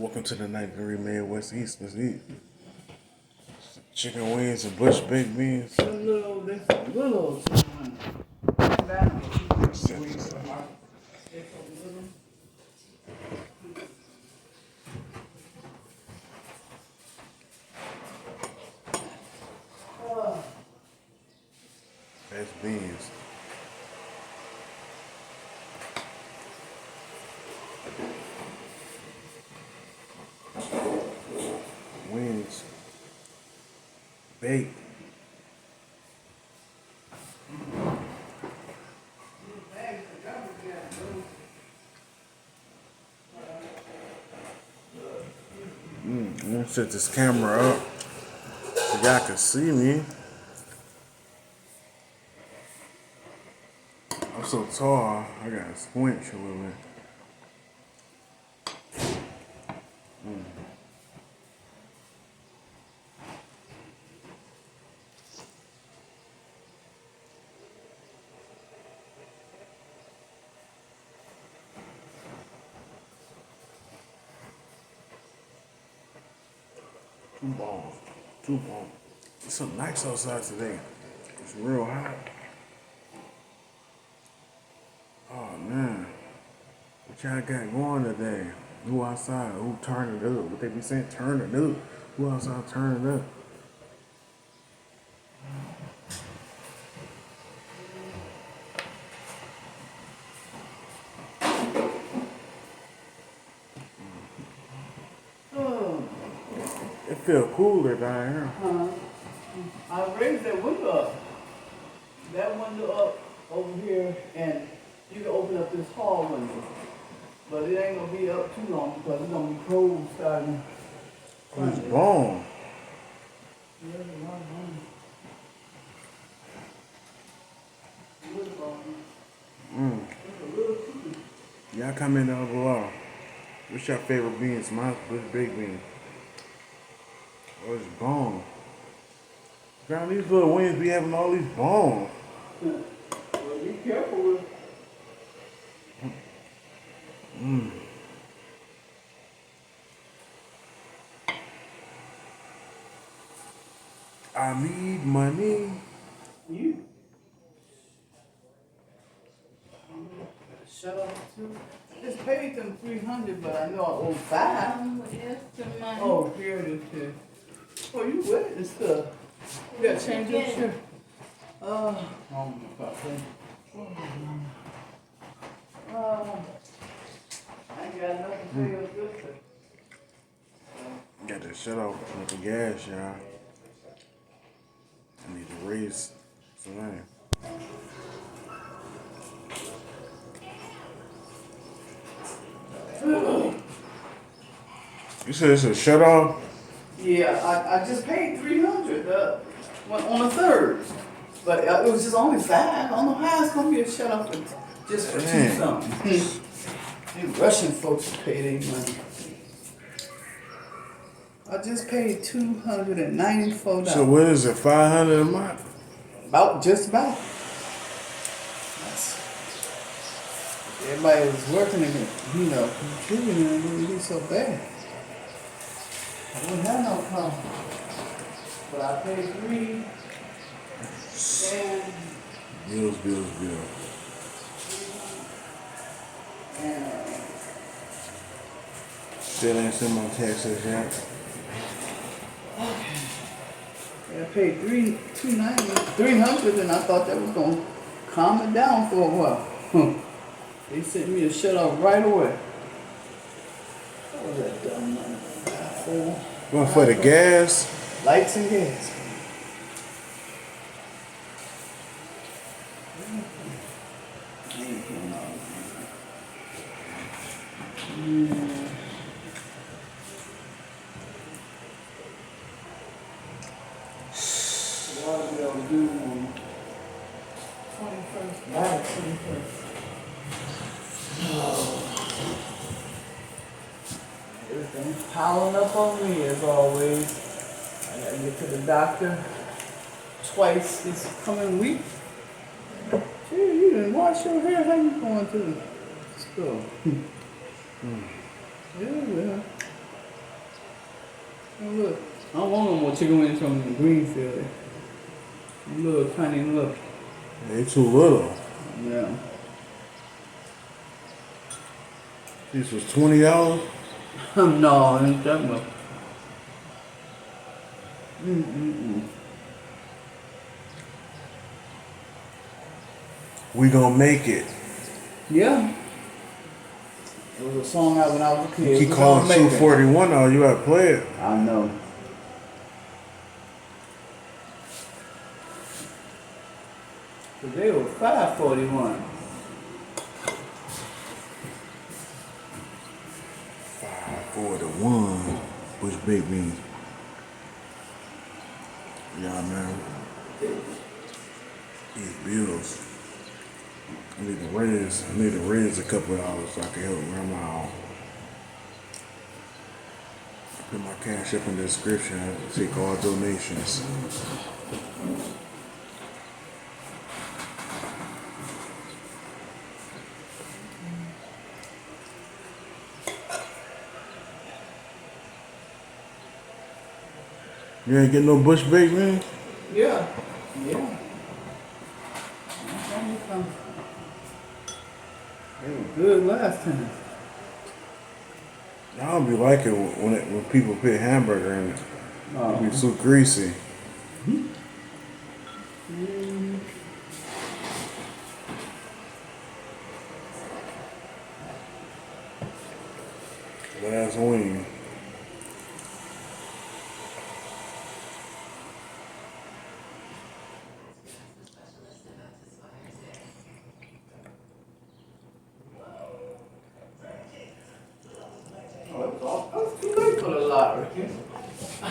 Welcome to the night very made West East. Let's eat. Chicken wings and bush baked beans. Little. Let's set this up. That's beans. Wings. Baked. I'm gonna set this camera up so y'all can see me. I'm so tall, I gotta squinch a little bit. Too long. It's so nice outside today. It's real hot. Oh man, what y'all got going today? Who outside? Who turning it up? What they be saying? Turn it up. Who outside turning up? It feel cooler down here. I raised that window up. That window up over here, and you can open up this hall window. But it ain't gonna be up too long because it's gonna be cold starting. It's warm. Yeah, it's a lot of warm. It's a little cooler. Y'all comment down below. What's your favorite beans? Mine's bush baked beans. Oh, it's bomb. Girl, these little wings be having all these bones. Well, be careful with. I need money. You. Shut up too. I just paid them $300, but I know I owe $5. Oh, here it is. Here. Oh, you wet and stuff. You gotta change your shirt. Oh my God. I ain't got nothing to pay your sister. Got to shut off with the gas, y'all. I need to raise something. You said it's a shut off? Yeah, I just paid $300 on the 3rd. But it was just only $5. I don't know how it's gonna be a shut off just for Dang. $2 something. These Russian folks pay their money. I just paid $294. So what is it, 500 a month? Just about. That's, if everybody was working and contributing, it wouldn't be so bad. I wouldn't have no problem. But I paid $3 and Bills. Still ain't sent my taxes yet. I paid $300, and I thought that was gonna calm it down for a while. They sent me a shut off right away. What was that dumb money? Going for the gas? Lights and gas. What are we gonna do on 21st? Right, 21st. Everything's piling up on me as always. I gotta get to the doctor twice this coming week. Gee, you didn't wash your hair. How you going to the store? Yeah. Oh, look. I don't want no more chicken wings from the Greenfield. Little tiny little. They too little. Yeah. This was $20. No, it ain't that much. Mm-mm-mm. We gonna make it. Yeah. It was a song out when I was a kid. You keep We calling gonna make it. 241 though, you gotta play it. I know. But they were 541. 541. Which big mean? Yeah, man. These bills. I need to raise a couple of dollars so I can help grandma out. Put my cash up in the description. I take all donations. You ain't getting no bush bake, man? Yeah. Yeah. They were good last time. I don't be liking when people put hamburger in it. It be so greasy. Last wing. Oh, it's too late for the lottery.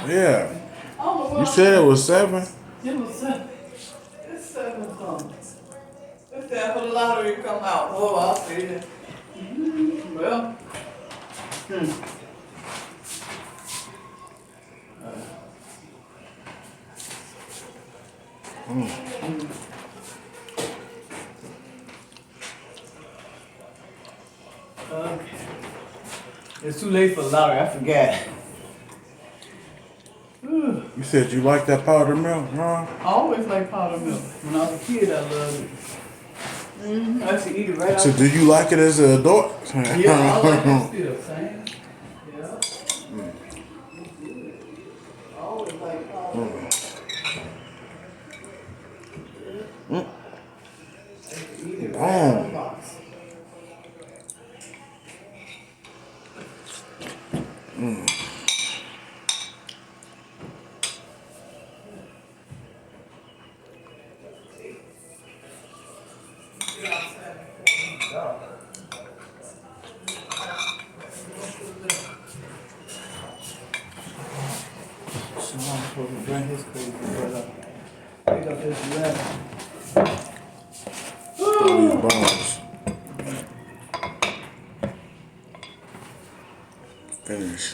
Yeah. I don't know what You said it was 7? It was 7. It's 7 something. It's time for the lottery to come out. Oh, I'll see it. Well. Okay. It's too late for the lottery. I forgot. You said you like that powdered milk, huh? I always like powdered milk. When I was a kid, I loved it. I used to eat it right out. So do you like it as an adult? Yeah, I like it still. Same. Yeah. I always like powdered milk. Eat it right out of the box. Someone's supposed to bring his crazy butt up. Pick up his left. Throw these bones. Finish.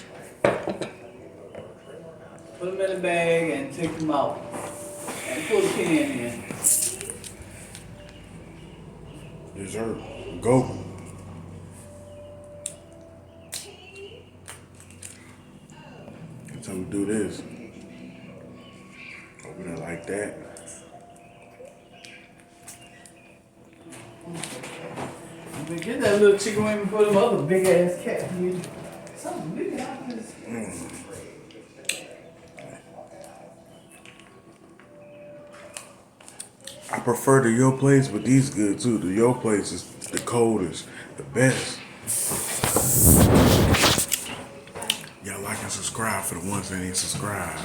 Put them in the bag and take them out. And put the can in. Dessert. Go. That's how we do this. Open it like that. We get that little chicken wing and put them other big ass cat here. Something big out this. I prefer the Yo place, but these good too. The Yo place is the coldest, the best. Y'all like and subscribe for the ones that ain't subscribed.